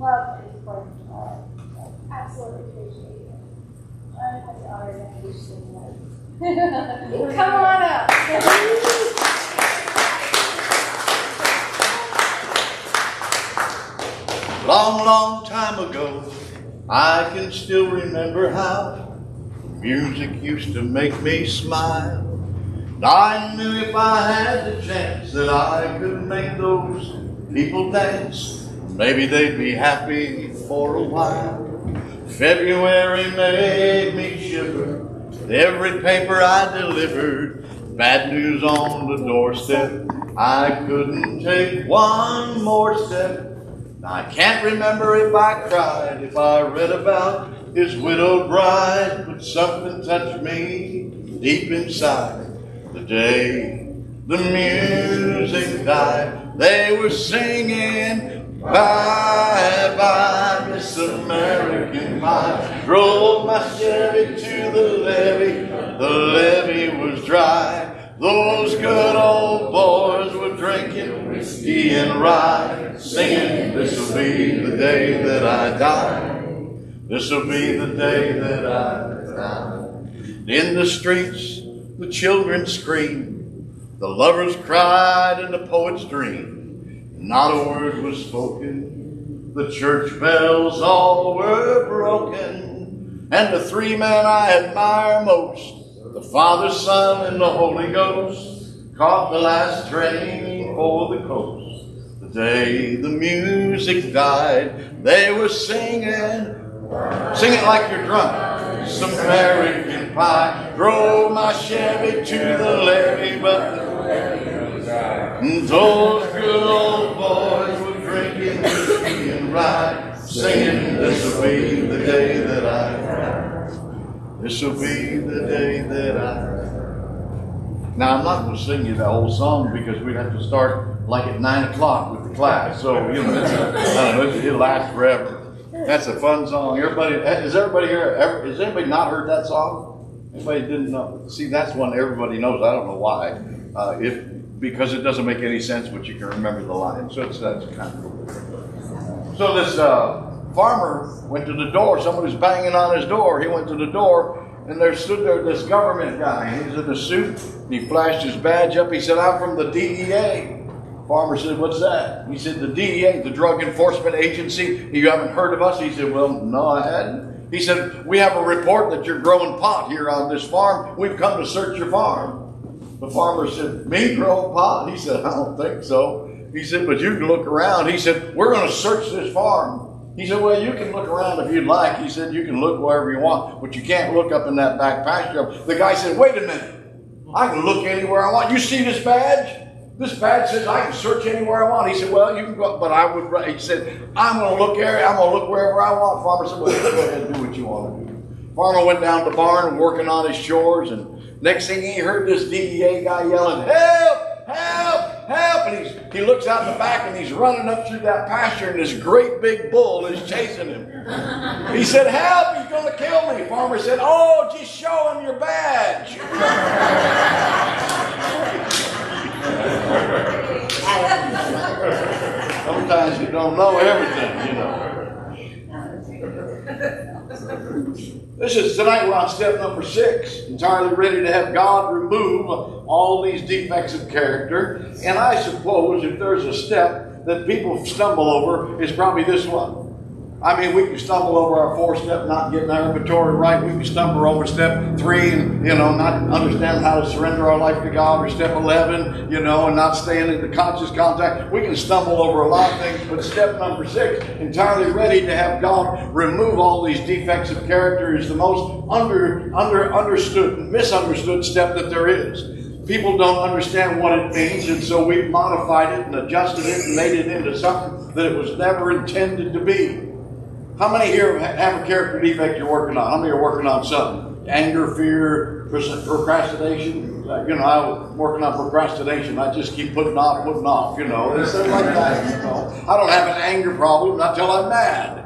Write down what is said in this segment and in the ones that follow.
love and support. Absolutely appreciate it. I'm happy honored and appreciated that. Come on up. Long, long time ago, I can still remember how music used to make me smile. And I knew if I had the chance that I could make those people dance, maybe they'd be happy for a while. February made me shiver with every paper I delivered. Bad news on the doorstep, I couldn't take one more step. I can't remember if I cried, if I read about his widowed bride, but something touched me deep inside the day the music died. They were singing, bye bye, Miss American Pie. Drove my Chevy to the levee was dry. Those good old boys were drinking whiskey and rye, singing, this'll be the day that I die. This'll be the day that I die. In the streets, the children screamed, the lovers cried, and the poets dreamed. Not a word was spoken, the church bells all were broken, and the three men I admire most, the Father, Son, and the Holy Ghost, caught the last train for the coast. The day the music died, they were singing, sing it like you're drunk. Some American Pie. Drove my Chevy to the levee, but those good old boys were drinking whiskey and rye, singing, this'll be the day that I die. This'll be the day that I... Now, I'm not going to sing you that whole song because we'd have to start like at 9 o'clock with the class. So, I don't know, it'll last forever. That's a fun song. Has everybody here, has anybody not heard that song? Anybody didn't know? See, that's one everybody knows. I don't know why. Because it doesn't make any sense, but you can remember the line. So that's kind of cool. So this farmer went to the door. Someone was banging on his door. He went to the door, and there stood there this government guy. He was in a suit. He flashed his badge up. He said, I'm from the DEA. Farmer said, what's that? He said, the DEA, the Drug Enforcement Agency. You haven't heard of us? He said, well, no, I hadn't. He said, we have a report that you're growing pot here on this farm. We've come to search your farm. The farmer said, me grow pot? He said, I don't think so. He said, but you can look around. He said, we're going to search this farm. He said, well, you can look around if you'd like. He said, you can look wherever you want, but you can't look up in that back pasture. The guy said, wait a minute. I can look anywhere I want. You see this badge? This badge says I can search anywhere I want. He said, well, you can go, but I would, he said, I'm going to look wherever I want. Farmer said, well, go ahead and do what you want to do. Farmer went down to the barn working on his chores, and next thing he heard this DEA guy yelling, help! Help! Help! And he looks out in the back and he's running up through that pasture and this great big bull is chasing him. He said, help! He's going to kill me. Farmer said, oh, just show him your badge. Sometimes you don't know everything, you know. This is tonight we're on step number 6, entirely ready to have God remove all these defects of character. And I suppose if there's a step that people stumble over, it's probably this one. I mean, we can stumble over our 4-step, not getting our inventory right. We can stumble over step 3 and, not understand how to surrender our life to God, or step 11, and not staying in the conscious contact. We can stumble over a lot of things, but step number 6, entirely ready to have God remove all these defects of character, is the most misunderstood step that there is. People don't understand what it means, and so we've modified it and adjusted it and made it into something that it was never intended to be. How many here have a character defect you're working on? How many are working on something? Anger, fear, procrastination? I'm working on procrastination. I just keep putting off, It's like that, I don't have an anger problem, not till I'm mad.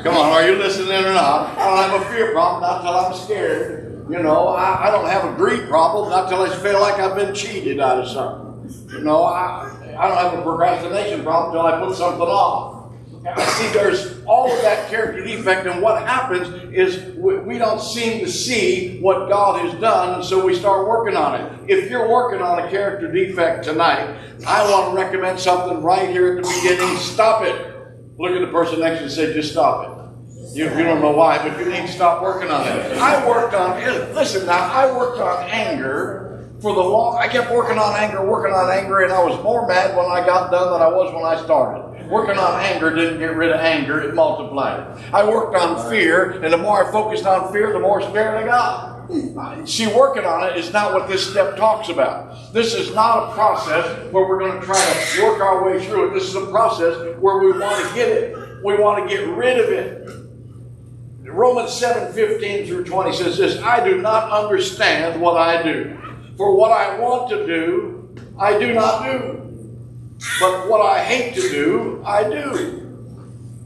Come on, are you listening or not? I don't have a fear problem, not till I'm scared. I don't have a greed problem, not till I feel like I've been cheated out of something. I don't have a procrastination problem till I put something off. See, there's all of that character defect, and what happens is we don't seem to see what God has done, and so we start working on it. If you're working on a character defect tonight, I want to recommend something right here at the beginning. Stop it. Look at the person next to you and say, just stop it. You don't know why, but you need to stop working on it. I worked on anger for the long. I kept working on anger, and I was more mad when I got done than I was when I started. Working on anger didn't get rid of anger, it multiplied. I worked on fear, and the more I focused on fear, the more scared I got. See, working on it is not what this step talks about. This is not a process where we're going to try to work our way through it. This is a process where we want to get it. We want to get rid of it. Romans 7:15 through 20 says this, I do not understand what I do. For what I want to do, I do not do. But what I hate to do, I do.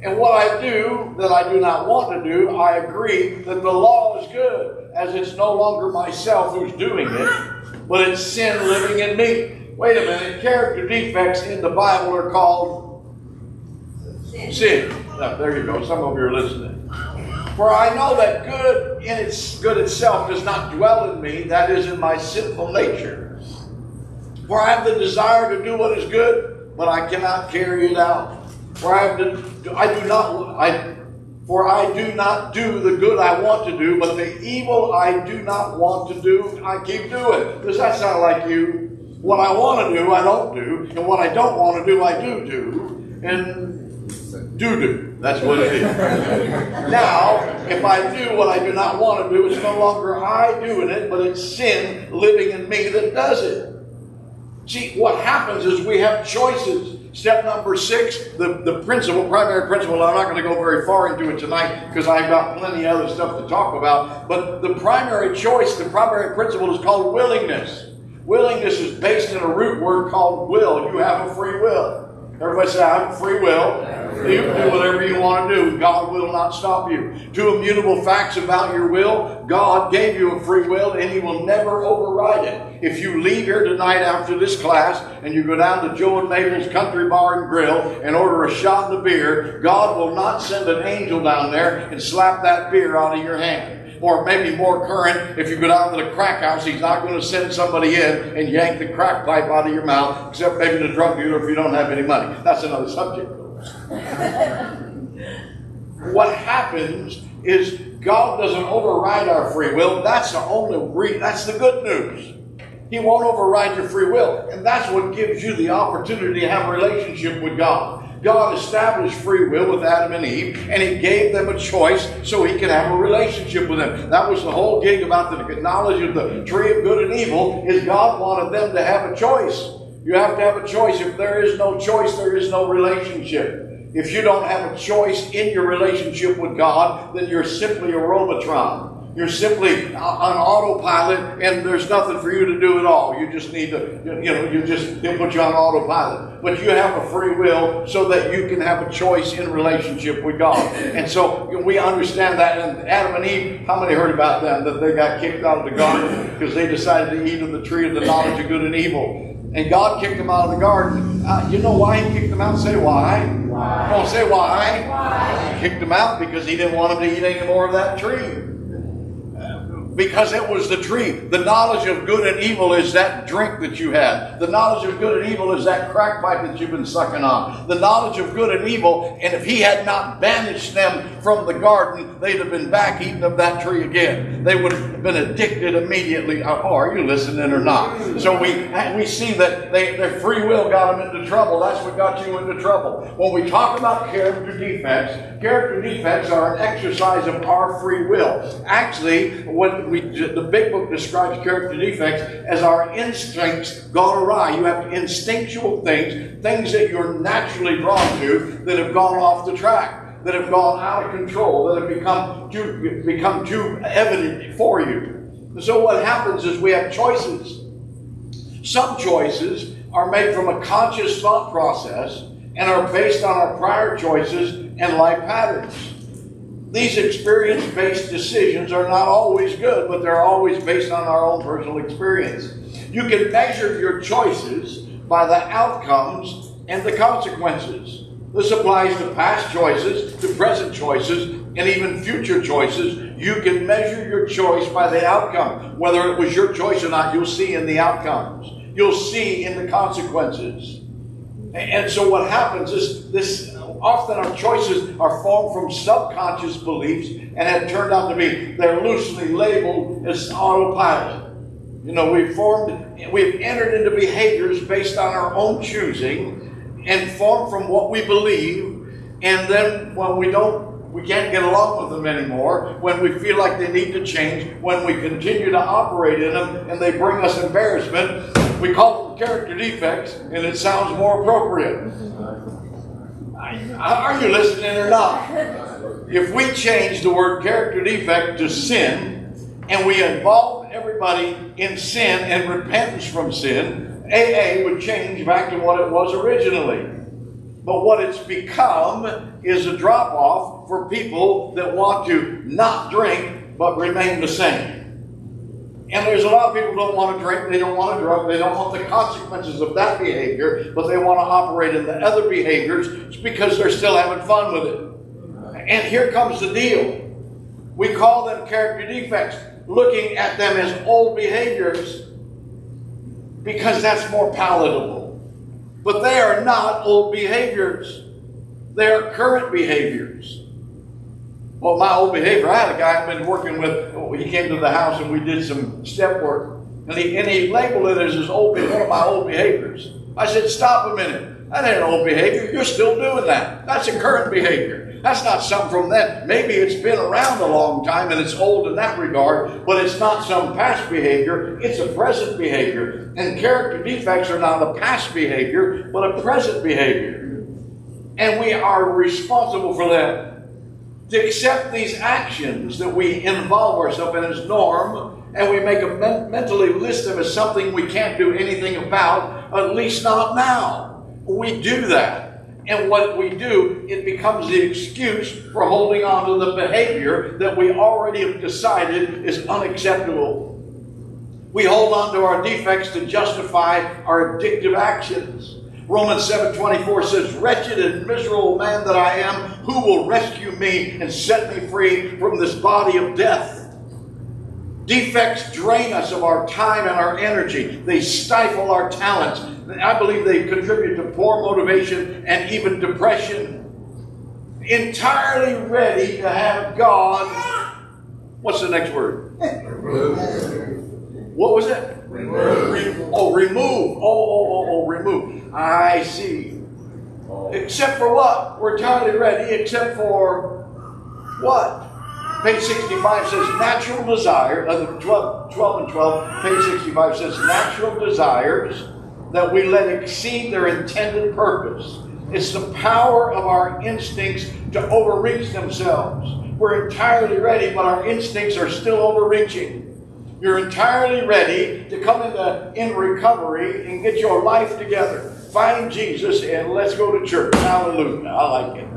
And what I do that I do not want to do, I agree that the law is good, as it's no longer myself who's doing it, but it's sin living in me. Wait a minute, character defects in the Bible are called sin. Now, there you go, some of you are listening. For I know that good itself does not dwell in me, that is in my sinful nature. For I have the desire to do what is good, but I cannot carry it out. For I do not do the good I want to do, but the evil I do not want to do, I keep doing. Does that sound like you? What I want to do, I don't do, and what I don't want to do, I do, and do. That's what it is. Now, if I do what I do not want to do, it's no longer I doing it, but it's sin living in me that does it. See, what happens is we have choices. Step number 6, the primary principle, I'm not going to go very far into it tonight because I've got plenty of other stuff to talk about, but the primary choice, the primary principle is called willingness. Willingness is based in a root word called will. You have a free will. Everybody say, I have free will. You can do whatever you want to do. God will not stop you. 2 immutable facts about your will. God gave you a free will, and He will never override it. If you leave here tonight after this class, and you go down to Joe and Mabel's Country Bar and Grill and order a shot of beer, God will not send an angel down there and slap that beer out of your hand. Or maybe more current, if you go down to the crack house, He's not going to send somebody in and yank the crack pipe out of your mouth, except maybe the drug dealer if you don't have any money. That's another subject. What happens is God doesn't override our free will. That's the good news. He won't override your free will. And that's what gives you the opportunity to have a relationship with God. God established free will with Adam and Eve, and He gave them a choice so He could have a relationship with them. That was the whole gig about the knowledge of the tree of good and evil, is God wanted them to have a choice. You have to have a choice. If there is no choice, there is no relationship. If you don't have a choice in your relationship with God, then you're simply a Robotron. You're simply on autopilot, and there's nothing for you to do at all. You just need to, they'll put you on autopilot. But you have a free will so that you can have a choice in relationship with God. And so we understand that. And Adam and Eve, how many heard about them? That they got kicked out of the garden because they decided to eat of the tree of the knowledge of good and evil. And God kicked them out of the garden. You know why He kicked them out? Say why. Why? Don't say why. Why? He kicked them out because He didn't want them to eat any more of that tree. Because it was the tree. The knowledge of good and evil is that drink that you had. The knowledge of good and evil is that crack pipe that you've been sucking on. The knowledge of good and evil, and if He had not banished them from the garden, they'd have been back eating of that tree again. They would have been addicted immediately. Oh, are you listening or not? So we see that their free will got them into trouble. That's what got you into trouble. When we talk about character defects are an exercise of our free will. Actually, the Big Book describes character defects as our instincts gone awry. You have instinctual things that you're naturally drawn to that have gone off the track, that have gone out of control, that have become too evident for you. And so what happens is we have choices. Some choices are made from a conscious thought process and are based on our prior choices and life patterns. These experience-based decisions are not always good, but they're always based on our own personal experience. You can measure your choices by the outcomes and the consequences. This applies to past choices, to present choices, and even future choices. You can measure your choice by the outcome. Whether it was your choice or not, you'll see in the outcomes. You'll see in the consequences. And so what happens is this often our choices are formed from subconscious beliefs and have turned out to be, they're loosely labeled as autopilot. We've entered into behaviors based on our own choosing and formed from what we believe, and then when we can't get along with them anymore, when we feel like they need to change, when we continue to operate in them and they bring us embarrassment, we call them character defects, and it sounds more appropriate. Are you listening or not? If we change the word character defect to sin, and we involve everybody in sin and repentance from sin, AA would change back to what it was originally. But what it's become is a drop-off for people that want to not drink but remain the same. And there's a lot of people who don't want to drink, they don't want to drug, they don't want the consequences of that behavior, but they want to operate in the other behaviors because they're still having fun with it. And here comes the deal. We call them character defects, looking at them as old behaviors because that's more palatable. But they are not old behaviors. They are current behaviors. Well, my old behavior, I had a guy I've been working with, he came to the house and we did some step work. And he labeled it as one of my old behaviors. I said, stop a minute. That ain't an old behavior. You're still doing that. That's a current behavior. That's not something from that. Maybe it's been around a long time and it's old in that regard, but it's not some past behavior. It's a present behavior. And character defects are not a past behavior, but a present behavior. And we are responsible for that. To accept these actions that we involve ourselves in as norm, and we make mentally list them as something we can't do anything about, at least not now. We do that. And what we do, it becomes the excuse for holding on to the behavior that we already have decided is unacceptable. We hold on to our defects to justify our addictive actions. Romans 7:24 says, wretched and miserable man that I am, who will rescue me and set me free from this body of death? Defects drain us of our time and our energy. They stifle our talents. I believe they contribute to poor motivation and even depression. Entirely ready to have God. What's the next word? What was it? Remove. Remove. Remove. I see. Except for what? We're entirely ready, except for what? Page 65 says natural desire, 12 and 12, page 65 says natural desires that we let exceed their intended purpose. It's the power of our instincts to overreach themselves. We're entirely ready, but our instincts are still overreaching. You're entirely ready to come in recovery and get your life together. Find Jesus and let's go to church. Hallelujah. I like it.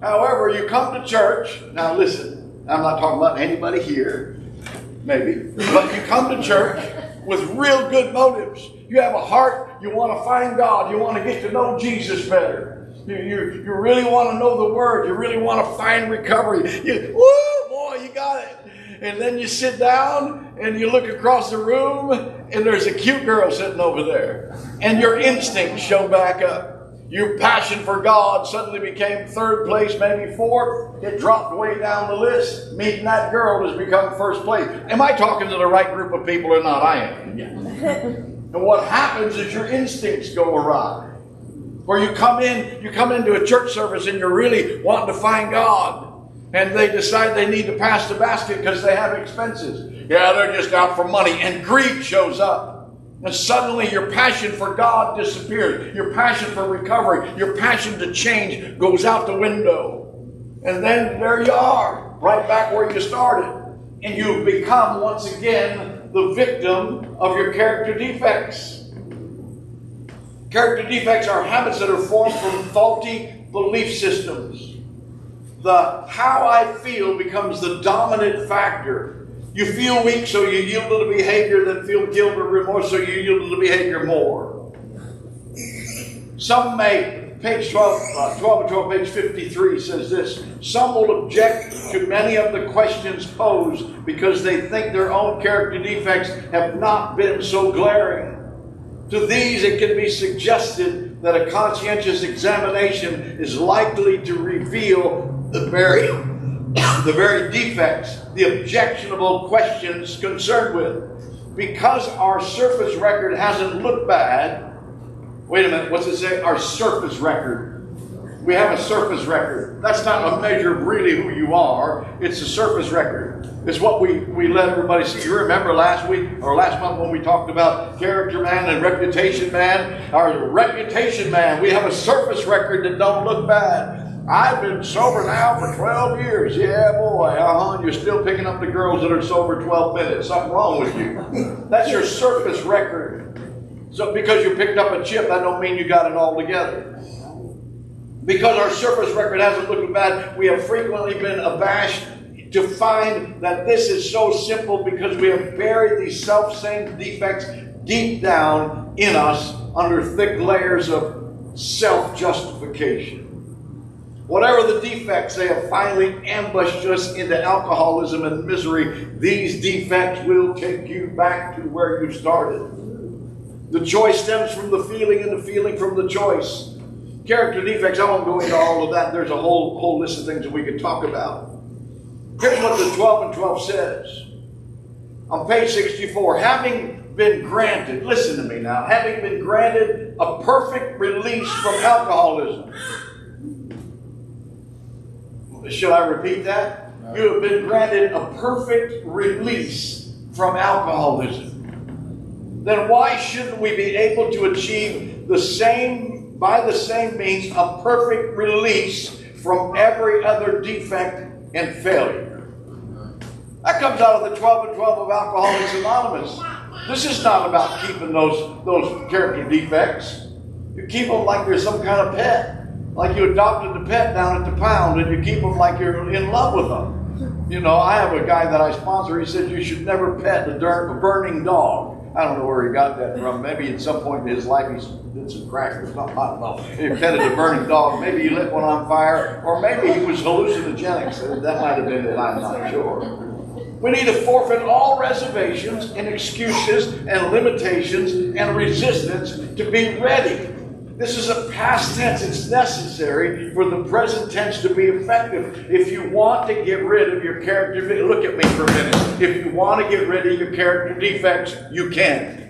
However, you come to church. Now listen, I'm not talking about anybody here, maybe, but you come to church with real good motives. You have a heart, you want to find God, you want to get to know Jesus better. You really want to know the Word, you really want to find recovery. Woo, boy, you got it. And then you sit down and you look across the room and there's a cute girl sitting over there. And your instincts show back up. Your passion for God suddenly became third place, maybe fourth. It dropped way down the list. Meeting that girl has become first place. Am I talking to the right group of people or not? I am. And what happens is your instincts go awry. Or you come into a church service and you're really wanting to find God. And they decide they need to pass the basket because they have expenses. Yeah, they're just out for money. And greed shows up. And suddenly your passion for God disappears. Your passion for recovery, your passion to change goes out the window. And then there you are, right back where you started. And you've become, once again, the victim of your character defects. Character defects are habits that are formed from faulty belief systems. The how I feel becomes the dominant factor. You feel weak, so you yield to the behavior, then feel guilt or remorse, so you yield to the behavior more. Some may Page 12 and 12, page 53 says this: some will object to many of the questions posed because they think their own character defects have not been so glaring. To these, it can be suggested that a conscientious examination is likely to reveal the very defects the objectionable questions concerned with. Because our surface record hasn't looked bad. Wait a minute, what's it say? Our surface record. We have a surface record. That's not a measure of really who you are. It's a surface record. It's what we let everybody see. You remember last week or last month when we talked about character man and reputation man? Our reputation man, we have a surface record that don't look bad. I've been sober now for 12 years. Yeah, boy, you're still picking up the girls that are sober 12 minutes. Something wrong with you. That's your surface record. So because you picked up a chip, that don't mean you got it all together. Because our surface record hasn't looked bad, we have frequently been abashed to find that this is so simple because we have buried these self-same defects deep down in us under thick layers of self-justification. Whatever the defects, they have finally ambushed us into alcoholism and misery. These defects will take you back to where you started. The choice stems from the feeling and the feeling from the choice. Character defects, I won't go into all of that. There's a whole list of things that we could talk about. Here's what the 12 and 12 says. On page 64, having been granted, listen to me now, having been granted a perfect release from alcoholism. Should I repeat that? You have been granted a perfect release from alcoholism. Then why shouldn't we be able to achieve by the same means, a perfect release from every other defect and failure? That comes out of the 12 and 12 of Alcoholics Anonymous. This is not about keeping those character defects. You keep them like they're some kind of pet. Like you adopted the pet down at the pound and you keep them like you're in love with them. You know, I have a guy that I sponsor, he said you should never pet a burning dog. I don't know where he got that from. Maybe at some point in his life he's did some crack or something. I don't know. He petted a burning dog. Maybe he lit one on fire. Or maybe he was hallucinogenic. That might have been it. I'm not sure. We need to forfeit all reservations and excuses and limitations and resistance to be ready. This is a past tense. It's necessary for the present tense to be effective. If you want to get rid of your character, look at me for a minute. If you want to get rid of your character defects, you can.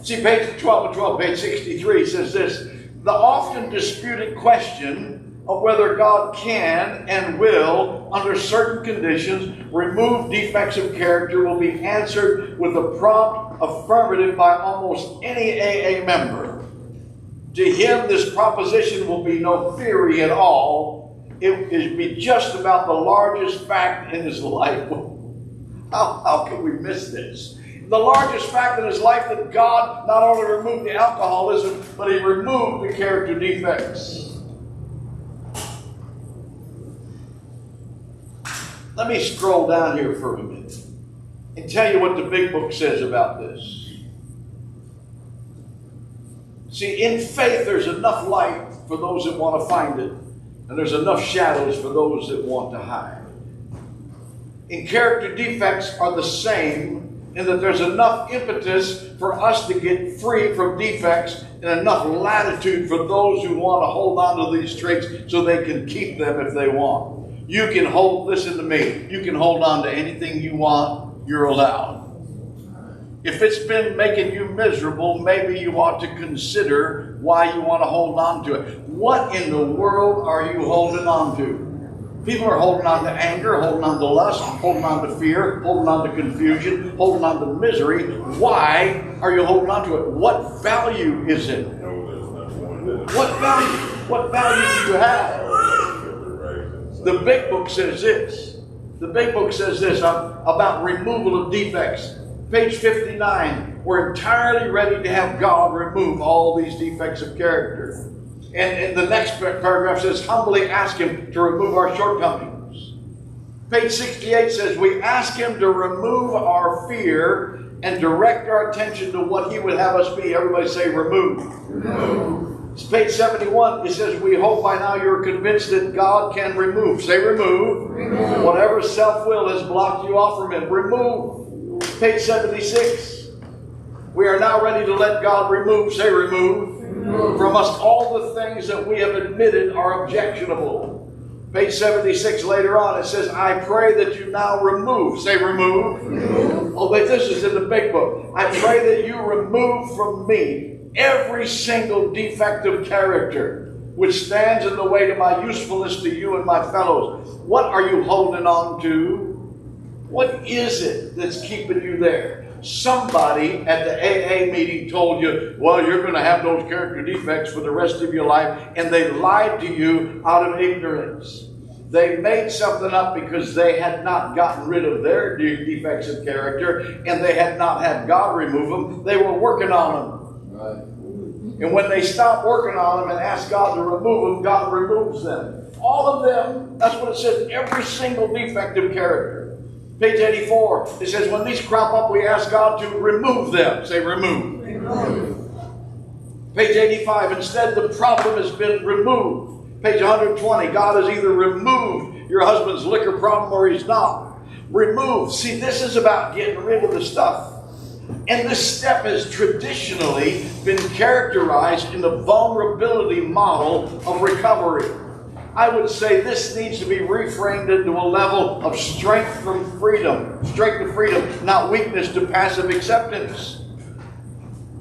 See, page 12 and 12, page 63 says this: the often disputed question of whether God can and will, under certain conditions, remove defects of character will be answered with a prompt affirmative by almost any AA member. To him, this proposition will be no theory at all. It will be just about the largest fact in his life. How can we miss this? The largest fact in his life that God not only removed the alcoholism, but he removed the character defects. Let me scroll down here for a minute and tell you what the big book says about this. See, in faith, there's enough light for those that want to find it, and there's enough shadows for those that want to hide. And character defects are the same in that there's enough impetus for us to get free from defects and enough latitude for those who want to hold on to these traits so they can keep them if they want. You can listen to me, you can hold on to anything you want, you're allowed. If it's been making you miserable, maybe you ought to consider why you want to hold on to it. What in the world are you holding on to? People are holding on to anger, holding on to lust, holding on to fear, holding on to confusion, holding on to misery. Why are you holding on to it? What value is it? What value do you have? The big book says this. The big book says this about removal of defects. Page 59, we're entirely ready to have God remove all these defects of character. And the next paragraph says, humbly ask him to remove our shortcomings. Page 68 says, we ask him to remove our fear and direct our attention to what He would have us be. Everybody say remove. Remove. It's page 71. It says, we hope by now you're convinced that God can remove. Say remove. Remove. Whatever self-will has blocked you off from Him. Remove. Page 76. We are now ready to let God remove. Say remove. Remove. From us all the things that we have admitted are objectionable. Page 76 later on, it says, I pray that you now remove. Say remove. Remove. Oh, but this is in the big book. I pray that you remove from me every single defective character which stands in the way to my usefulness to you and my fellows. What are you holding on to? What is it that's keeping you there? Somebody at the AA meeting told you, well, you're going to have those character defects for the rest of your life, and they lied to you out of ignorance. They made something up because they had not gotten rid of their defects of character, and they had not had God remove them. They were working on them. Right. And when they stop working on them and ask God to remove them, God removes them. All of them, that's what it says, every single defective character. Page 84, it says, when these crop up, we ask God to remove them. Say remove. Remove. Page 85, instead the problem has been removed. Page 120, God has either removed your husband's liquor problem or He's not. Remove. See, this is about getting rid of the stuff. And this step has traditionally been characterized in the vulnerability model of recovery. I would say this needs to be reframed into a level of strength from freedom. Strength to freedom, not weakness to passive acceptance.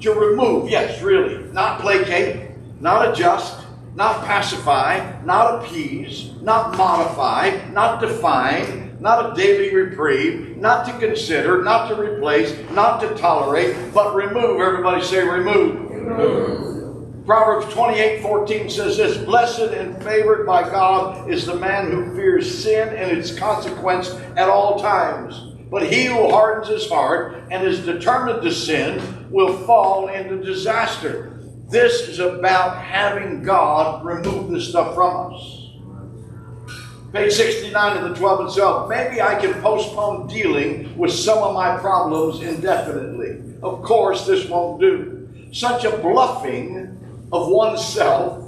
To remove, yes, really. Not placate, not adjust, not pacify, not appease, not modify, not define, not a daily reprieve, not to consider, not to replace, not to tolerate, but remove. Everybody say remove. Remove. Proverbs 28:14 says this, blessed and favored by God is the man who fears sin and its consequence at all times. But he who hardens his heart and is determined to sin will fall into disaster. This is about having God remove this stuff from us. Page 69 of the 12 itself. Maybe I can postpone dealing with some of my problems indefinitely. Of course, this won't do. Such a bluffing of oneself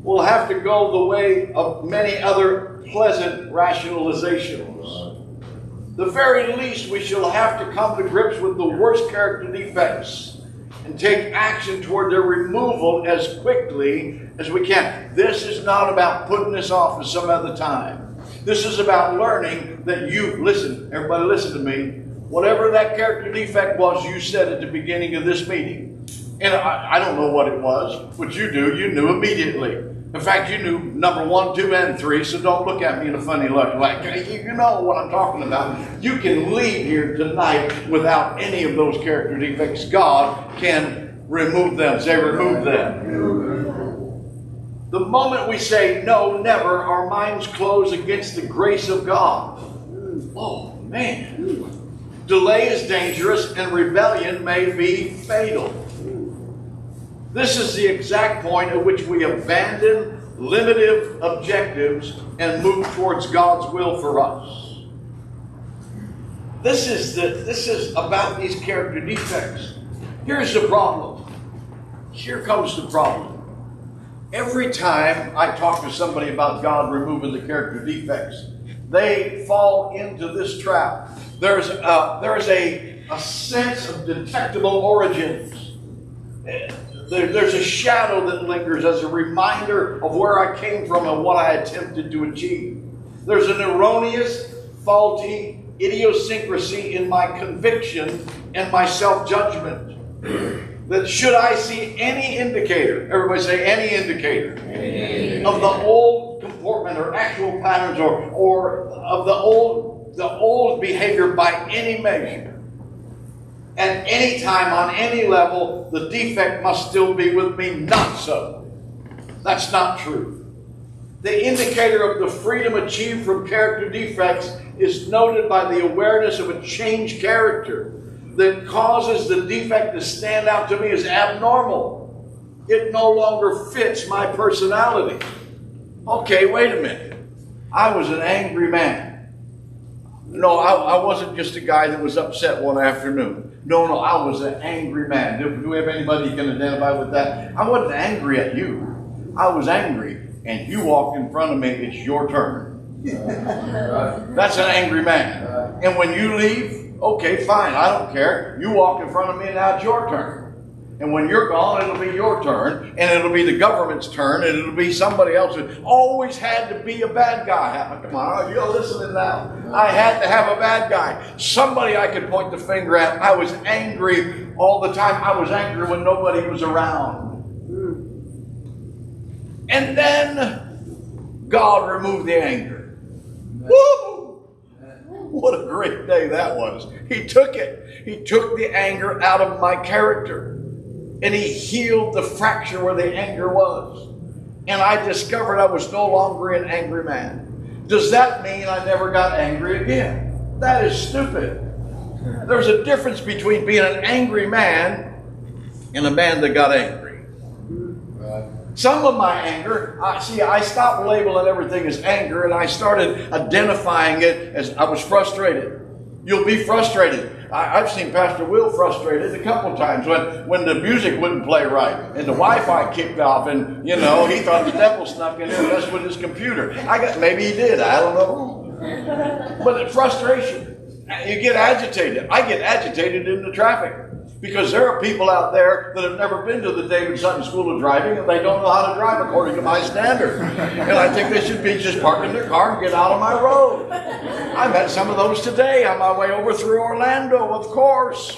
will have to go the way of many other pleasant rationalizations. The very least, we shall have to come to grips with the worst character defects and take action toward their removal as quickly as we can. This is not about putting this off for some other time. This is about learning that listen, everybody listen to me, whatever that character defect was you said at the beginning of this meeting, and I don't know what it was, but you do, you knew immediately. In fact, you knew number 1, 2, and 3, so don't look at me in a funny look. Like, you know what I'm talking about. You can leave here tonight without any of those character defects. God can remove them. Say, remove them. The moment we say no, never, our minds close against the grace of God. Oh, man. Delay is dangerous and rebellion may be fatal. This is the exact point at which we abandon limited objectives and move towards God's will for us. This is about these character defects. Here's the problem. Here comes the problem. Every time I talk to somebody about God removing the character defects, they fall into this trap. There's a sense of detectable origins. There's a shadow that lingers as a reminder of where I came from and what I attempted to achieve. There's an erroneous, faulty idiosyncrasy in my conviction and my self-judgment. That should I see any indicator, everybody say any indicator, of the old comportment or actual patterns or of the old behavior by any measure, at any time, on any level, the defect must still be with me. Not so. That's not true. The indicator of the freedom achieved from character defects is noted by the awareness of a changed character that causes the defect to stand out to me as abnormal. It no longer fits my personality. Okay, wait a minute. I was an angry man. No, I wasn't just a guy that was upset one afternoon. No, I was an angry man. Do we have anybody who can identify with that? I wasn't angry at you. I was angry, and you walked in front of me, it's your turn. That's an angry man. And when you leave, okay, fine, I don't care. You walk in front of me, and now it's your turn. And when you're gone, it'll be your turn, and it'll be the government's turn, and it'll be somebody else. It always had to be a bad guy. Come on, you're listening now. I had to have a bad guy. Somebody I could point the finger at. I was angry all the time. I was angry when nobody was around. And then God removed the anger. Woo! What a great day that was. He took it. He took the anger out of my character. And he healed the fracture where the anger was. And I discovered I was no longer an angry man. Does that mean I never got angry again? That is stupid. There's a difference between being an angry man and a man that got angry. Some of my anger, I stopped labeling everything as anger, and I started identifying it as I was frustrated. You'll be frustrated. I've seen Pastor Will frustrated a couple times when the music wouldn't play right and the Wi-Fi kicked off, and he thought the devil snuck in there and messed with his computer. Maybe he did. I don't know. But frustration, you get agitated. I get agitated in the traffic because there are people out there that have never been to the David Sutton School of Driving, and they don't know how to drive according to my standard. And I think they should be just parking their car and get out of my road. I met some of those today on my way over through Orlando, of course,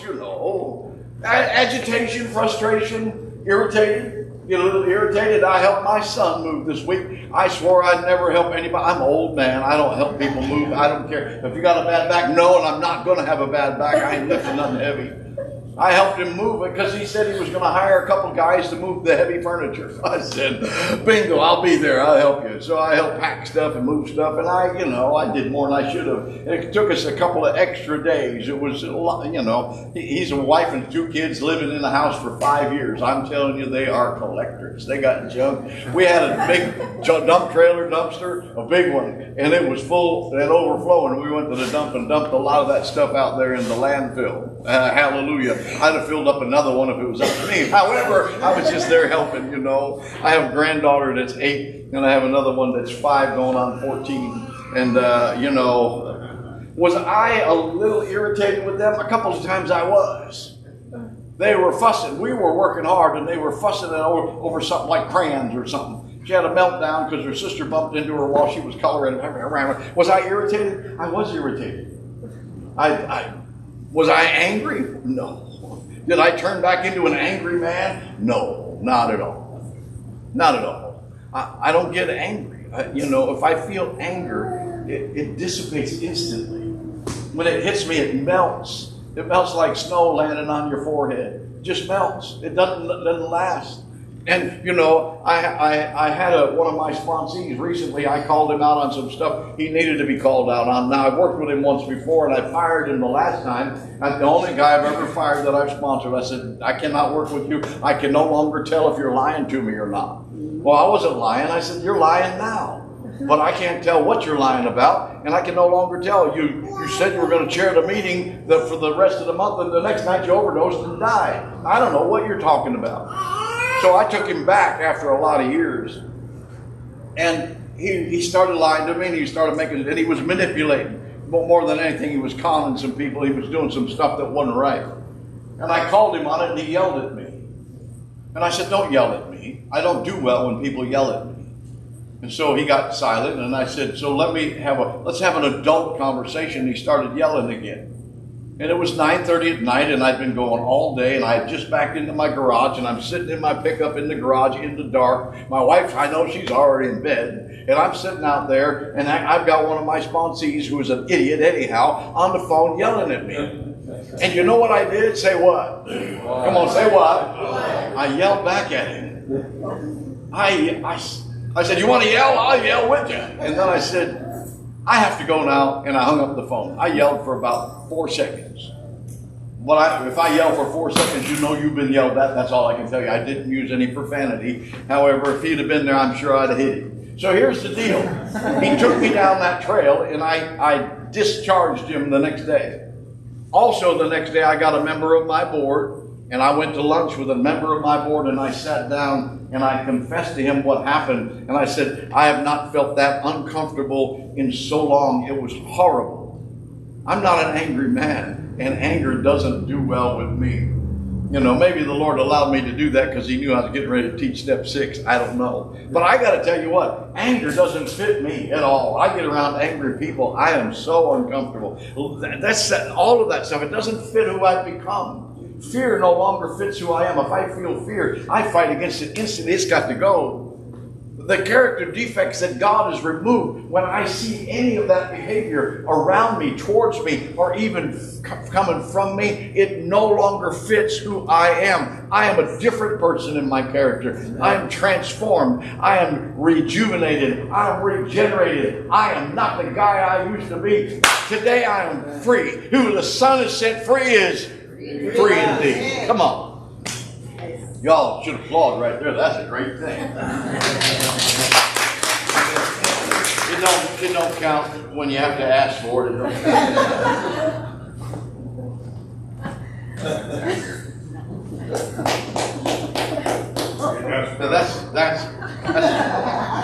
Agitation, frustration, irritated. Get a little irritated. I helped my son move this week. I swore I'd never help anybody. I'm an old man. I don't help people move. I don't care. If you got a bad back, no, and I'm not going to have a bad back. I ain't lifting nothing heavy. I helped him move it because he said he was going to hire a couple guys to move the heavy furniture. I said, bingo, I'll be there. I'll help you. So I helped pack stuff and move stuff, and I did more than I should have. It took us a couple of extra days. It was a lot, He's a wife and 2 kids living in the house for 5 years. I'm telling you, they are collectors. They got junk. We had a big dump trailer dumpster, a big one, and it was full and overflowing. We went to the dump and dumped a lot of that stuff out there in the landfill. Hallelujah. I'd have filled up another one if it was up to me. However, I was just there helping, I have a granddaughter that's 8, and I have another one that's 5 going on 14. And, was I a little irritated with them? A couple of times I was. They were fussing. We were working hard, and they were fussing over something like crayons or something. She had a meltdown because her sister bumped into her while she was coloring. Was I irritated? I was irritated. Was I angry? No. Did I turn back into an angry man? No, not at all. Not at all. I don't get angry. If I feel anger, it dissipates instantly. When it hits me, it melts. It melts like snow landing on your forehead. It just melts. It doesn't last. And, I had one of my sponsees recently. I called him out on some stuff he needed to be called out on. Now, I've worked with him once before, and I fired him the last time. I'm the only guy I've ever fired that I've sponsored. I said, I cannot work with you. I can no longer tell if you're lying to me or not. Well, I wasn't lying. I said, you're lying now. But I can't tell what you're lying about, and I can no longer tell. You said you were going to chair the meeting for the rest of the month, and the next night you overdosed and died. I don't know what you're talking about. So I took him back after a lot of years, and he started lying to me, and he started and he was manipulating. But more than anything, he was conning some people. He was doing some stuff that wasn't right. And I called him on it, and he yelled at me. And I said, don't yell at me. I don't do well when people yell at me. And so he got silent, and I said, so let's have an adult conversation. He started yelling again. And it was 9:30 at night, and I'd been going all day, and I had just backed into my garage, and I'm sitting in my pickup in the garage in the dark. My wife, I know she's already in bed, and I'm sitting out there, and I've got one of my sponsees, who is an idiot anyhow, on the phone yelling at me. And you know what I did? Say what? Come on, say what? I yelled back at him. I said, you want to yell? I'll yell with you. And then I said, I have to go now, and I hung up the phone. I yelled for about 4 seconds. But if I yell for 4 seconds, you've been yelled at. That's all I can tell you. I didn't use any profanity. However, if he'd have been there, I'm sure I'd have hit him. So here's the deal. He took me down that trail, and I discharged him the next day Also, the next day I got a member of my board, and I went to lunch with a member of my board, and I sat down and I confessed to him what happened. And I said, I have not felt that uncomfortable in so long. It was horrible. I'm not an angry man, and anger doesn't do well with me. You know, maybe the Lord allowed me to do that because he knew I was getting ready to teach step 6. I don't know. But I got to tell you what, anger doesn't fit me at all. I get around angry people. I am so uncomfortable. That's all of that stuff. It doesn't fit who I've become. Fear no longer fits who I am. If I feel fear, I fight against it instantly. It's got to go. The character defects that God has removed, when I see any of that behavior around me, towards me, or even coming from me, it no longer fits who I am. I am a different person in my character. I am transformed. I am rejuvenated. I am regenerated. I am not the guy I used to be. Today I am free. Who the Son has set free is free indeed. Come on. Y'all should applaud right there. That's a great thing. It don't count when you have to ask for it. It don't count.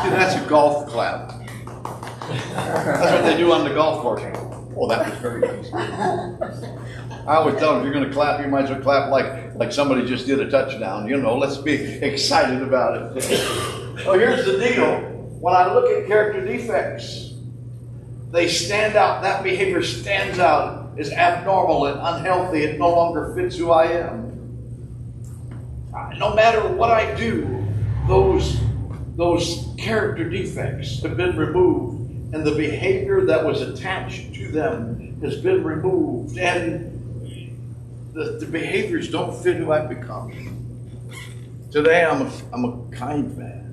That's a golf clap. That's what they do on the golf course. Oh, that was very easy. I always tell them, if you're going to clap, you might as well clap like somebody just did a touchdown. You know, let's be excited about it. So here's the deal. When I look at character defects, they stand out. That behavior stands out as abnormal and unhealthy. It no longer fits who I am. No matter what I do, those character defects have been removed, and the behavior that was attached to them has been removed, and the behaviors don't fit who I've become. Today I'm a kind man.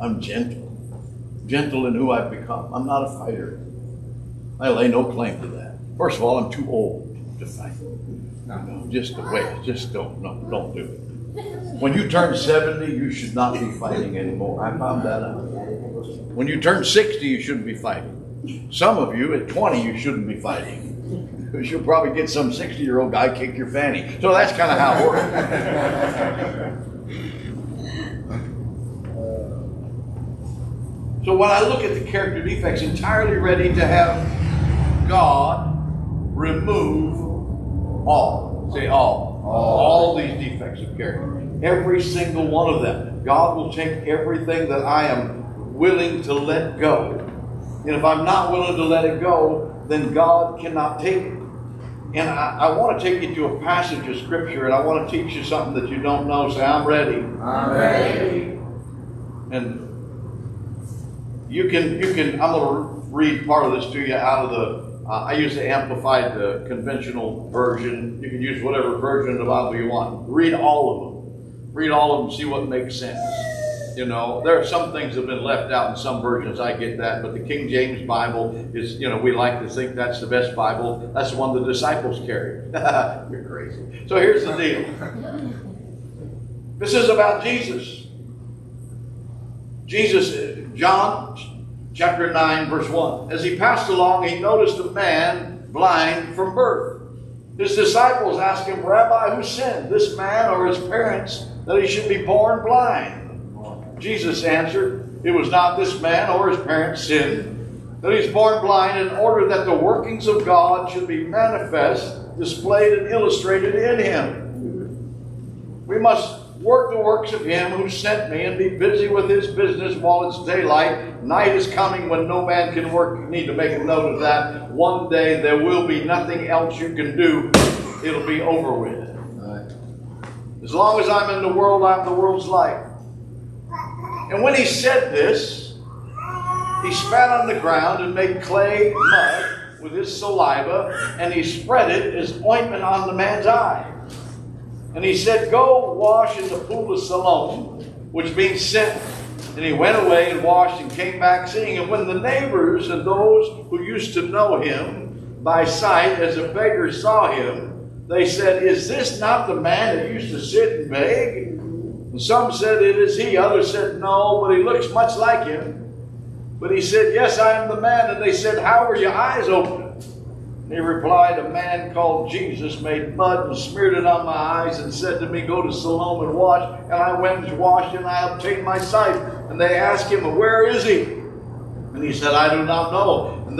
I'm gentle in who I've become. I'm not a fighter. I lay no claim to that. First of all, I'm too old to fight. No, just the way. Just don't do it. When you turn 70, you should not be fighting anymore. I found that out. When you turn 60, you shouldn't be fighting. Some of you at 20, you shouldn't be fighting. Because you'll probably get some 60-year-old guy kick your fanny. So that's kind of how it works. So when I look at the character defects, entirely ready to have God remove all. Say all. All these defects of character. Every single one of them. God will take everything that I am willing to let go. And if I'm not willing to let it go, then God cannot take it. And I want to take you to a passage of Scripture, and I want to teach you something that you don't know. Say, I'm ready. I'm ready. And you can, I'm going to read part of this to you out of the, I use the Amplified, the conventional version. You can use whatever version of the Bible you want. Read all of them. Read all of them, see what makes sense. You know, there are some things that have been left out in some versions. I get that. But the King James Bible is, you know, we like to think that's the best Bible. That's the one the disciples carried. You're crazy. So here's the deal. This is about Jesus. Jesus, John chapter 9, verse 1. As he passed along, he noticed a man blind from birth. His disciples asked him, Rabbi, who sinned, this man or his parents, that he should be born blind? Jesus answered, it was not this man or his parents' sin that he's born blind, in order that the workings of God should be manifest, displayed, and illustrated in him. We must work the works of him who sent me and be busy with his business while it's daylight. Night is coming when no man can work. You need to make a note of that. One day there will be nothing else you can do. It'll be over with. As long as I'm in the world, I'm the world's light. And when he said this, he spat on the ground and made clay mud with his saliva, and he spread it as ointment on the man's eye. And he said, go wash in the pool of Siloam, which means sent. And he went away and washed and came back seeing. And when the neighbors and those who used to know him by sight as a beggar saw him, they said, is this not the man that used to sit and beg? And some said, it is he. Others said, no, but he looks much like him. But he said, yes, I am the man. And they said, how were your eyes opened? He replied, a man called Jesus made mud and smeared it on my eyes and said to me, go to Siloam and wash. And I went and washed and I obtained my sight. And they asked him, where is he? And he said, I do not know. And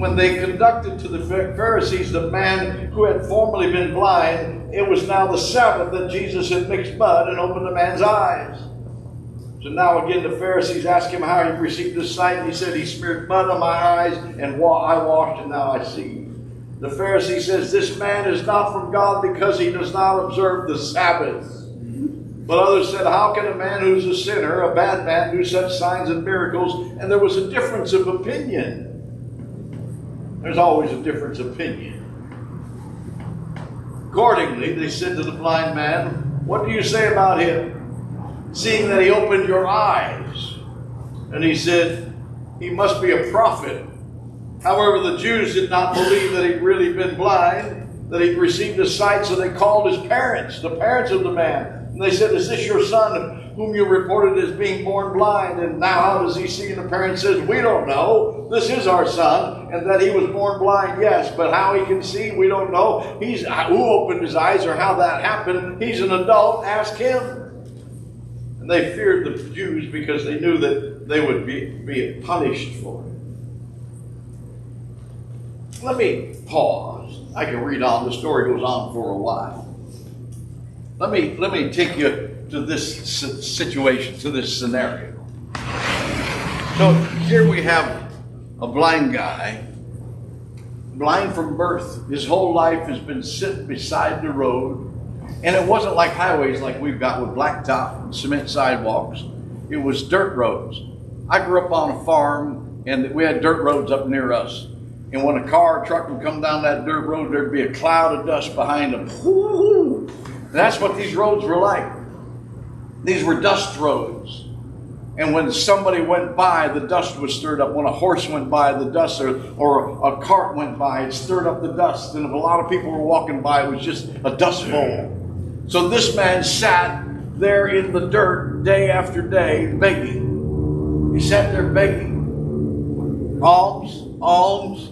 when they conducted to the Pharisees the man who had formerly been blind, it was now the Sabbath that Jesus had mixed mud and opened the man's eyes. So now again the Pharisees asked him how he received his sight, and he said, he smeared mud on my eyes, and I washed, and now I see. The Pharisee says, this man is not from God because he does not observe the Sabbath. But others said, how can a man who's a sinner, a bad man, do such signs and miracles? And there was a difference of opinion. There's always a difference of opinion. Accordingly, they said to the blind man, what do you say about him, seeing that he opened your eyes? And he said, he must be a prophet. However, the Jews did not believe that he'd really been blind, that he'd received his sight, so they called his parents, the parents of the man. And they said, is this your son whom you reported as being born blind? And now how does he see? And the parent says, we don't know. This is our son. And that he was born blind, yes. But how he can see, we don't know. Who opened his eyes or how that happened? He's an adult. Ask him. And they feared the Jews because they knew that they would be punished for it. Let me pause. I can read on. The story goes on for a while. Let me take you to this situation, to this scenario. So here we have a blind guy, blind from birth. His whole life has been sitting beside the road. And it wasn't like highways like we've got with blacktop and cement sidewalks. It was dirt roads. I grew up on a farm, and we had dirt roads up near us. And when a car or truck would come down that dirt road, there'd be a cloud of dust behind them. Woo-hoo! And that's what these roads were like. These were dust roads. And when somebody went by, the dust was stirred up. When a horse went by, the dust, or a cart went by, it stirred up the dust. And if a lot of people were walking by, it was just a dust bowl. So this man sat there in the dirt day after day begging. He sat there begging. Alms, alms.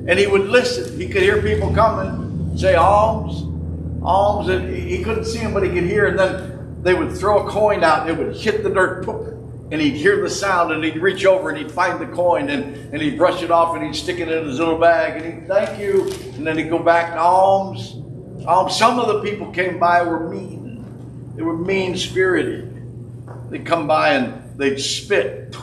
And he would listen. He could hear people coming, say alms, alms. And he couldn't see them, but he could hear. And then they would throw a coin out, and it would hit the dirt, poof, and he'd hear the sound, and he'd reach over and he'd find the coin, and he'd brush it off, and he'd stick it in his little bag, and he'd thank you. And then he'd go back to alms. Some of the people came by were mean. They were mean-spirited. They'd come by and they'd spit.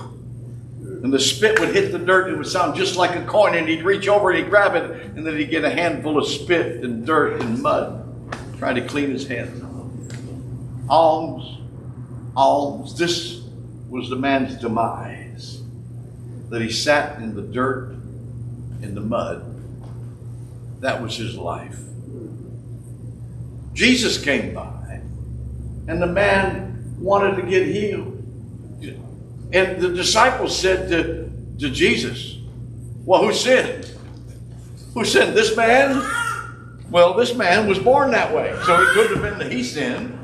And the spit would hit the dirt. It would sound just like a coin. And he'd reach over and he'd grab it. And then he'd get a handful of spit and dirt and mud, trying to clean his hands. Alms, alms. This was the man's demise. That he sat in the dirt, in the mud. That was his life. Jesus came by, and the man wanted to get healed. And the disciples said to Jesus, well, who sinned? Who sinned? This man? Well, this man was born that way, so it couldn't have been that he sinned.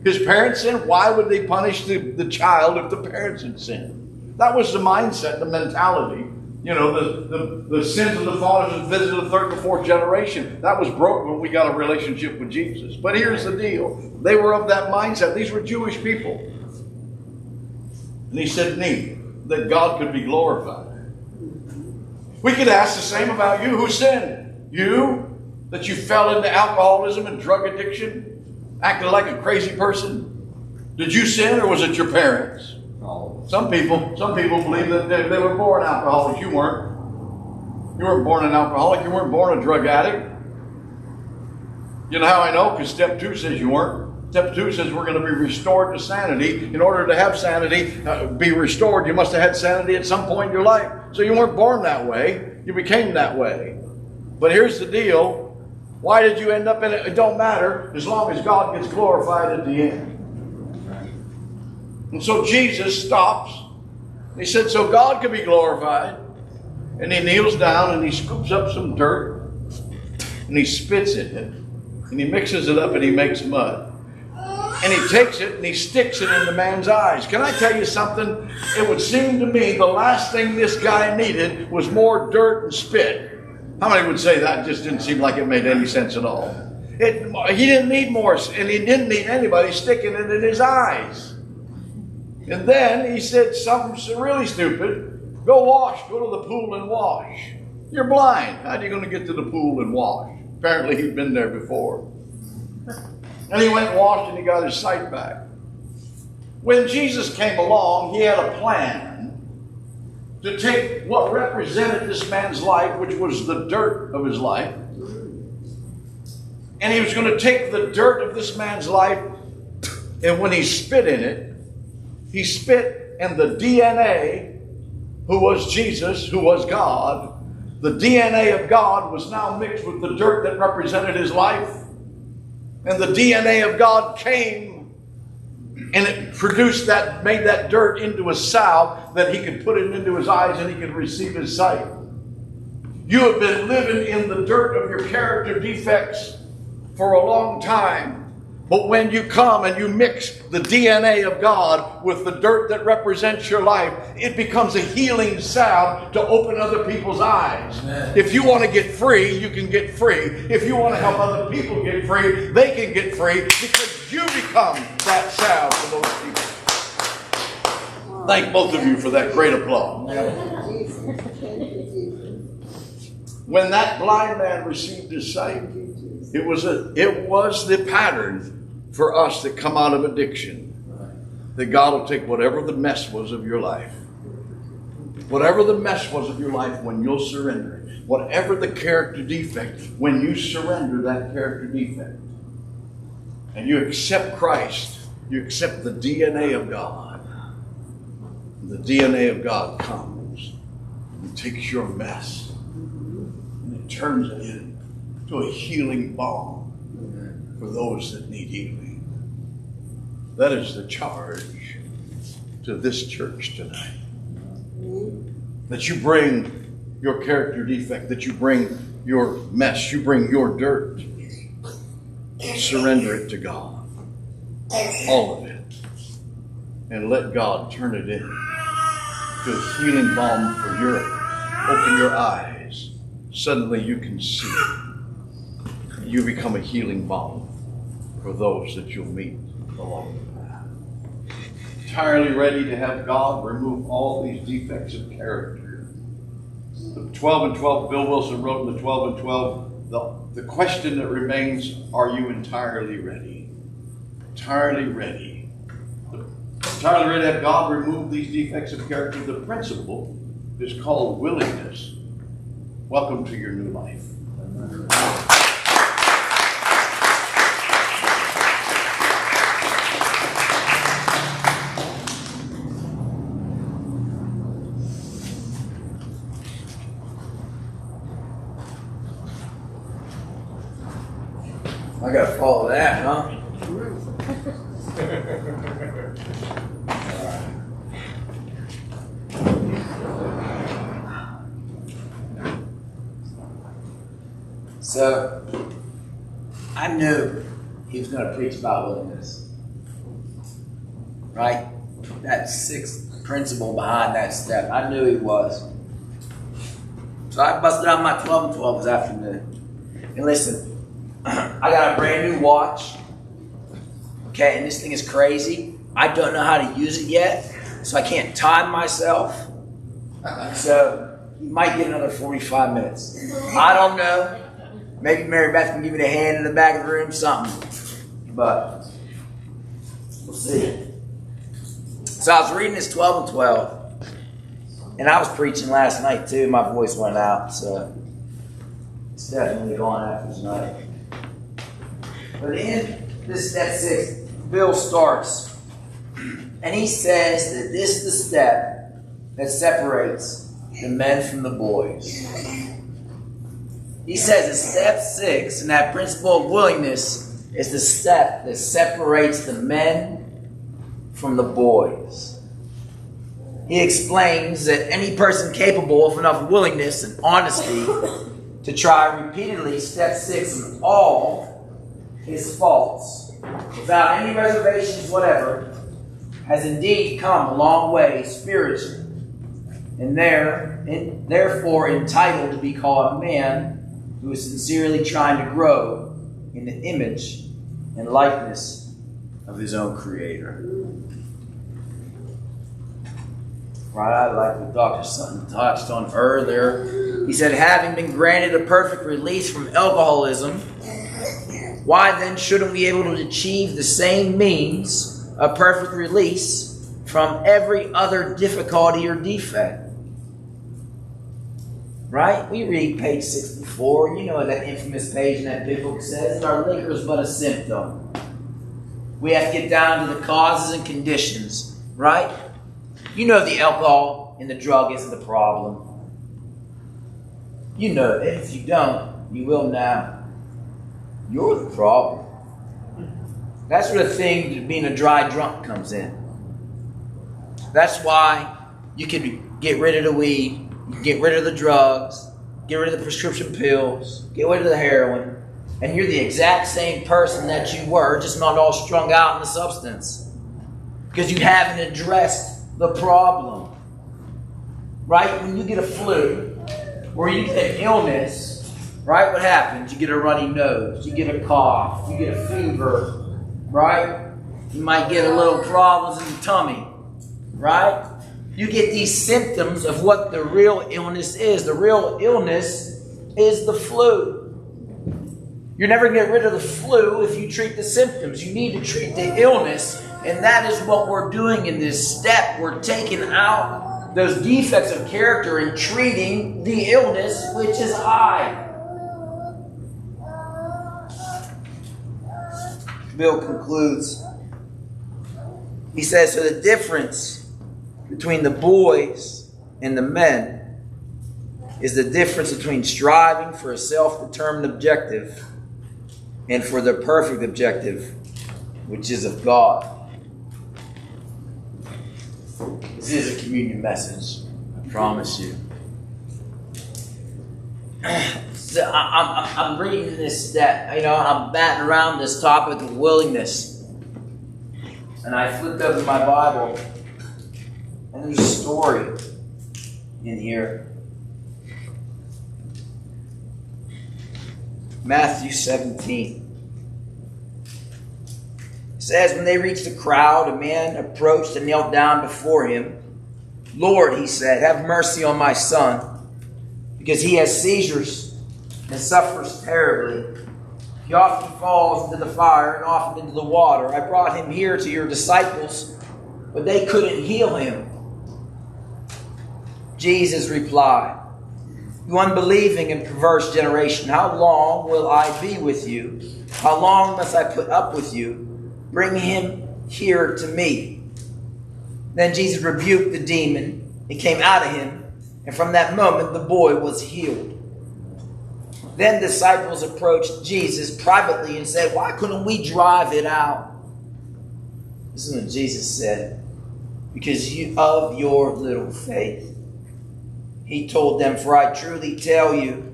His parents sinned. Why would they punish the child if the parents had sinned? That was the mindset, the mentality. You know, the sins of the fathers had visited the third and fourth generation. That was broke when we got a relationship with Jesus. But here's the deal. They were of that mindset. These were Jewish people. And he said to me that God could be glorified. We could ask the same about you. Who sinned? You? That you fell into alcoholism and drug addiction? Acted like a crazy person? Did you sin, or was it your parents? Some people believe that they were born alcoholics. You weren't. You weren't born an alcoholic. You weren't born a drug addict. You know how I know? Because step 2 says you weren't. Step 2 says we're going to be restored to sanity. In order to have sanity, be restored, you must have had sanity at some point in your life. So you weren't born that way. You became that way. But here's the deal. Why did you end up in it? It don't matter as long as God gets glorified at the end. And so Jesus stops. He said, so God can be glorified. And he kneels down and he scoops up some dirt and he spits in it and he mixes it up and he makes mud. And he takes it and he sticks it in the man's eyes. Can I tell you something? It would seem to me the last thing this guy needed was more dirt and spit. How many would say that just didn't seem like it made any sense at all? He didn't need more, and he didn't need anybody sticking it in his eyes. And then he said something really stupid. Go wash. Go to the pool and wash. You're blind. How are you going to get to the pool and wash? Apparently he'd been there before. And he went and washed and he got his sight back. When Jesus came along, he had a plan to take what represented this man's life, which was the dirt of his life, and he was going to take the dirt of this man's life, and when he spit in it, he spit, and the DNA, who was Jesus, who was God, the DNA of God was now mixed with the dirt that represented his life. And the DNA of God came, and it produced that, made that dirt into a salve that he could put it into his eyes and he could receive his sight. You have been living in the dirt of your character defects for a long time. But when you come and you mix the DNA of God with the dirt that represents your life, it becomes a healing salve to open other people's eyes. Amen. If you want to get free, you can get free. If you want to help other people get free, they can get free because you become that salve for those people. Thank both of you for that great applause. When that blind man received his sight, it was the pattern for us that come out of addiction. That God will take whatever the mess was of your life. Whatever the mess was of your life when you'll surrender it. Whatever the character defect, when you surrender that character defect. And you accept Christ, you accept the DNA of God. The DNA of God comes and takes your mess and it turns it into a healing balm for those that need healing. That is the charge to this church tonight. That you bring your character defect, that you bring your mess, you bring your dirt. Surrender it to God. All of it. And let God turn it into a healing balm for your, open your eyes. Suddenly you can see. You become a healing balm for those that you'll meet along the path. Entirely ready to have God remove all these defects of character. The 12 and 12, Bill Wilson wrote in the 12 and 12, the question that remains, are you entirely ready? Entirely ready. Entirely ready to have God remove these defects of character. The principle is called willingness. Welcome to your new life. I gotta follow that, huh? So, I knew he was going to preach about willingness. Right? That sixth principle behind that step. I knew he was. So I busted out my 12 and 12 this afternoon. And listen, I got a brand new watch. Okay, and this thing is crazy. I don't know how to use it yet, so I can't time myself. So you might get another 45 minutes. I don't know. Maybe Mary Beth can give me the hand in the back of the room, something. But we'll see. So I was reading this 12 and 12. And I was preaching last night too. My voice went out, so it's definitely going after tonight. But in this step 6, Bill starts, and he says that this is the step that separates the men from the boys. He says that step 6, and that principle of willingness, is the step that separates the men from the boys. He explains that any person capable of enough willingness and honesty to try repeatedly step 6 in all his faults, without any reservations whatever, has indeed come a long way spiritually. and therefore entitled to be called a man who is sincerely trying to grow in the image and likeness of his own Creator. Right, I like what Dr. Sutton touched on earlier. He said, having been granted a perfect release from alcoholism, why then shouldn't we be able to achieve the same means of perfect release from every other difficulty or defect? Right? We read page 64. You know that infamous page in that big book says, our liquor is but a symptom. We have to get down to the causes and conditions. Right? You know the alcohol and the drug isn't the problem. You know that. If you don't, you will now. You're the problem. That's where the thing to being a dry drunk comes in. That's why you can get rid of the weed, you can get rid of the drugs, get rid of the prescription pills, get rid of the heroin, and you're the exact same person that you were, just not all strung out in the substance. Because you haven't addressed the problem. Right? When you get a flu or you get an illness, right? What happens? You get a runny nose, you get a cough, you get a fever, right? You might get a little problems in the tummy, right? You get these symptoms of what the real illness is. The real illness is the flu. You're never going to get rid of the flu if you treat the symptoms. You need to treat the illness. And that is what we're doing in this step. We're taking out those defects of character and treating the illness, which is I. Bill concludes. He says, so the difference between the boys and the men is the difference between striving for a self-determined objective and for the perfect objective, which is of God. This is a communion message, I promise you. So I'm reading this, that I'm batting around this topic of willingness, and I flipped open my Bible, and there's a story in here. Matthew 17. It says, when they reached the crowd, a man approached and knelt down before him. Lord, he said, have mercy on my son, because he has seizures and suffers terribly. He often falls into the fire and often into the water. I brought him here to your disciples, but they couldn't heal him. Jesus replied, you unbelieving and perverse generation, how long will I be with you? How long must I put up with you? Bring him here to me. Then Jesus rebuked the demon. It came out of him, and from that moment the boy was healed. Then disciples approached Jesus privately and said, why couldn't we drive it out? This is what Jesus said. Because of your little faith. He told them, for I truly tell you,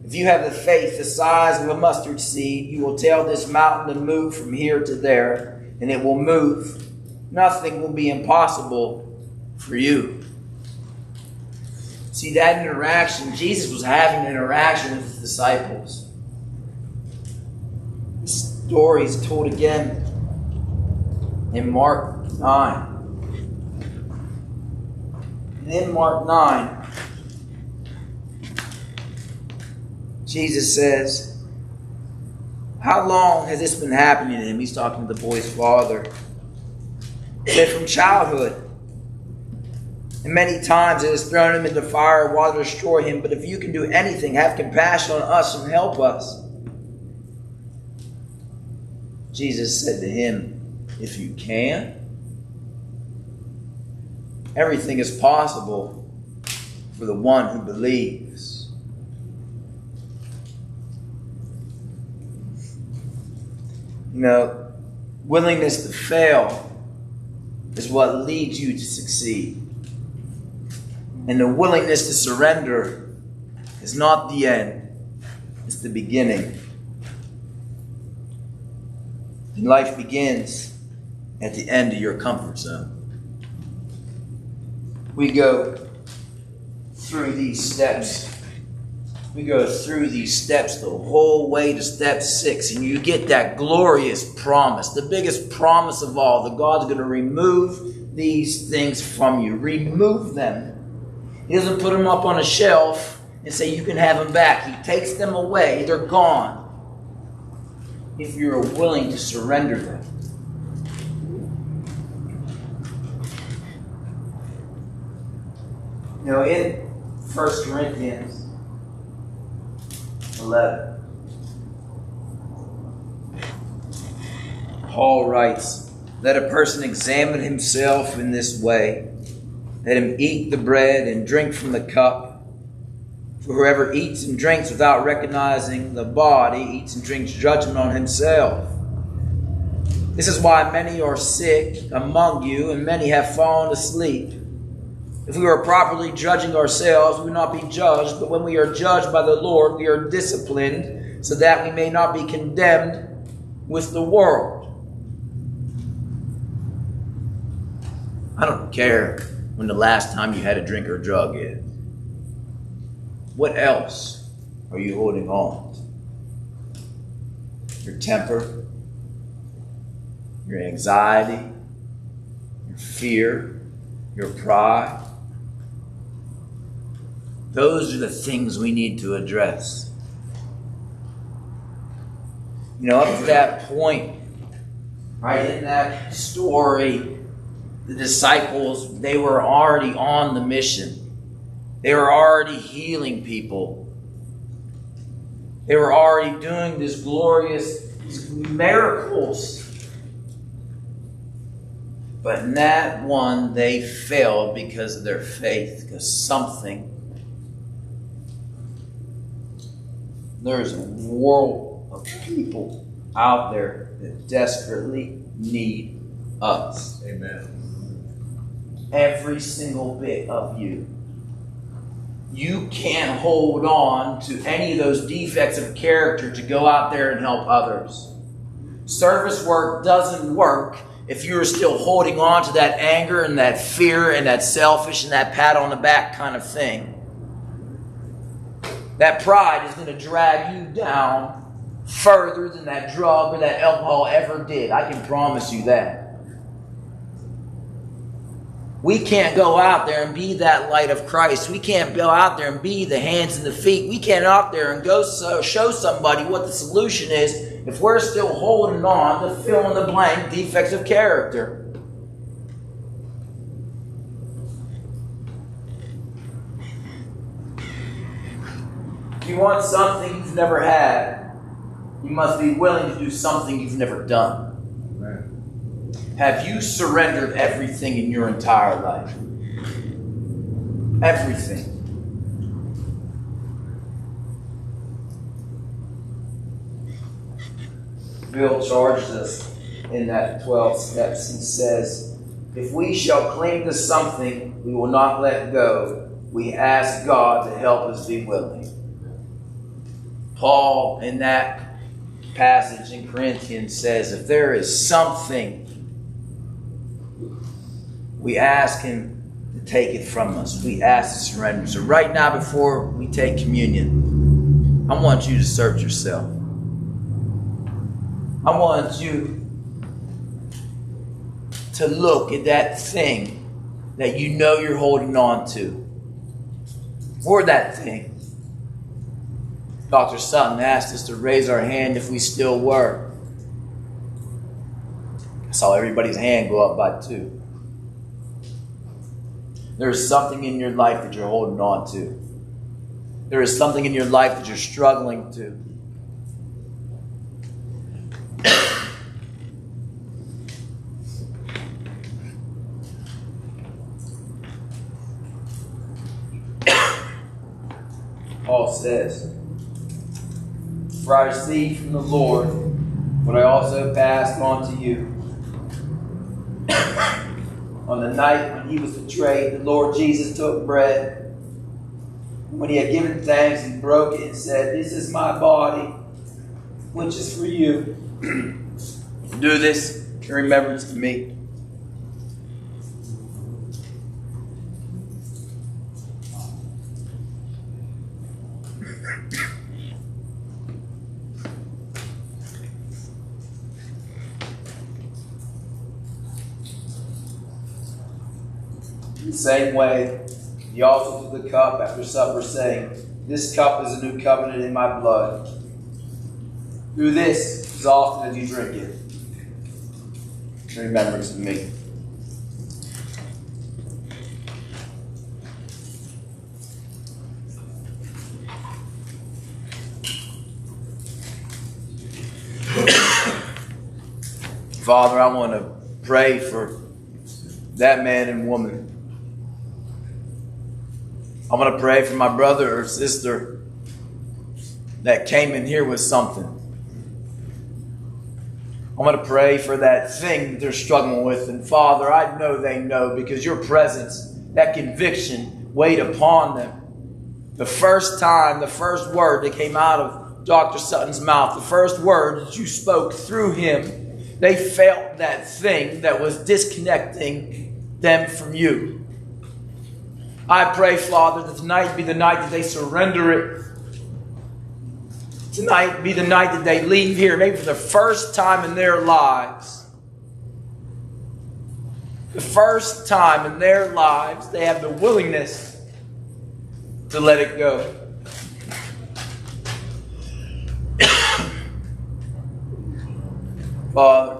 if you have the faith the size of a mustard seed, you will tell this mountain to move from here to there, and it will move. Nothing will be impossible for you. See, that interaction, Jesus was having an interaction with his disciples. The story is told again in Mark 9. And in Mark 9, Jesus says, how long has this been happening to him? He's talking to the boy's father. He said, from childhood. And many times it has thrown him into fire and water to destroy him. But if you can do anything, have compassion on us and help us. Jesus said to him, if you can, everything is possible for the one who believes. Willingness to fail is what leads you to succeed. And the willingness to surrender is not the end, it's the beginning. And life begins at the end of your comfort zone. We go through these steps. We go through these steps the whole way to step 6, and you get that glorious promise, the biggest promise of all, that God's going to remove these things from you. Remove them. He doesn't put them up on a shelf and say you can have them back. He takes them away. They're gone. If you're willing to surrender them. You know, in 1 Corinthians 11, Paul writes, "Let a person examine himself in this way. Let him eat the bread and drink from the cup. For whoever eats and drinks without recognizing the body eats and drinks judgment on himself. This is why many are sick among you, and many have fallen asleep. If we were properly judging ourselves, we would not be judged. But when we are judged by the Lord, we are disciplined, so that we may not be condemned with the world." I don't care when the last time you had a drink or a drug is. What else are you holding on to? Your temper, your anxiety, your fear, your pride. Those are the things we need to address. You know, up to that point, right in that story, the disciples, they were already on the mission. They were already healing people. They were already doing these glorious miracles. But in that one, they failed because of their faith, because there's a world of people out there that desperately need us. Amen. Every single bit of you. You can't hold on to any of those defects of character to go out there and help others. Service work doesn't work if you're still holding on to that anger and that fear and that selfish and that pat on the back kind of thing. That pride is going to drag you down further than that drug or that alcohol ever did. I can promise you that. We can't go out there and be that light of Christ. We can't go out there and be the hands and the feet. We can't out there and go show somebody what the solution is if we're still holding on to fill in the blank defects of character. If you want something you've never had, you must be willing to do something you've never done. Have you surrendered everything in your entire life? Everything. Bill charges us in that 12 steps. He says, if we shall cling to something we will not let go, we ask God to help us be willing. Paul, in that passage in Corinthians, says, if there is something, we ask Him to take it from us. We ask to surrender. So right now, before we take communion, I want you to search yourself. I want you to look at that thing that you know you're holding on to. Or that thing. Dr. Sutton asked us to raise our hand if we still were. I saw everybody's hand go up by 2. There is something in your life that you're holding on to. There is something in your life that you're struggling to. Paul says, for I received from the Lord what I also passed on to you. On the night when He was betrayed, the Lord Jesus took bread. When He had given thanks, He broke it and said, this is my body, which is for you. Do this in remembrance of me. The same way, he also took the cup after supper, saying, "This cup is a new covenant in my blood. Do this as often as you drink it in remembrance of me." Father, I want to pray for that man and woman. I want to pray for my brother or sister that came in here with something. I want to pray for that thing that they're struggling with. And Father, I know they know, because your presence, that conviction weighed upon them. The first time, the first word that came out of Dr. Sutton's mouth, the first word that you spoke through him, they felt that thing that was disconnecting them from you. I pray, Father, that tonight be the night that they surrender it. Tonight be the night that they leave here, maybe for the first time in their lives. The first time in their lives they have the willingness to let it go. Father,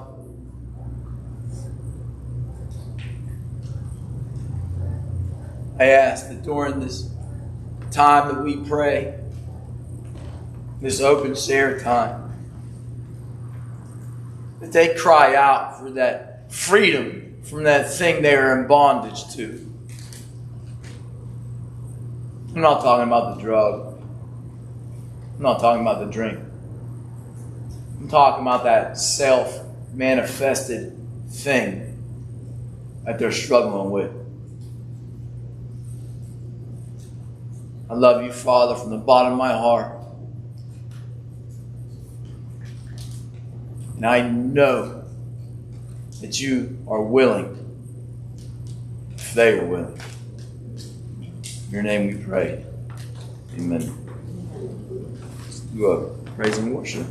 I ask that during this time that we pray, this open share time, that they cry out for that freedom from that thing they are in bondage to. I'm not talking about the drug. I'm not talking about the drink. I'm talking about that self-manifested thing that they're struggling with. I love you, Father, from the bottom of my heart. And I know that you are willing, if they are willing. In your name we pray. Amen. Let's do a praise and worship.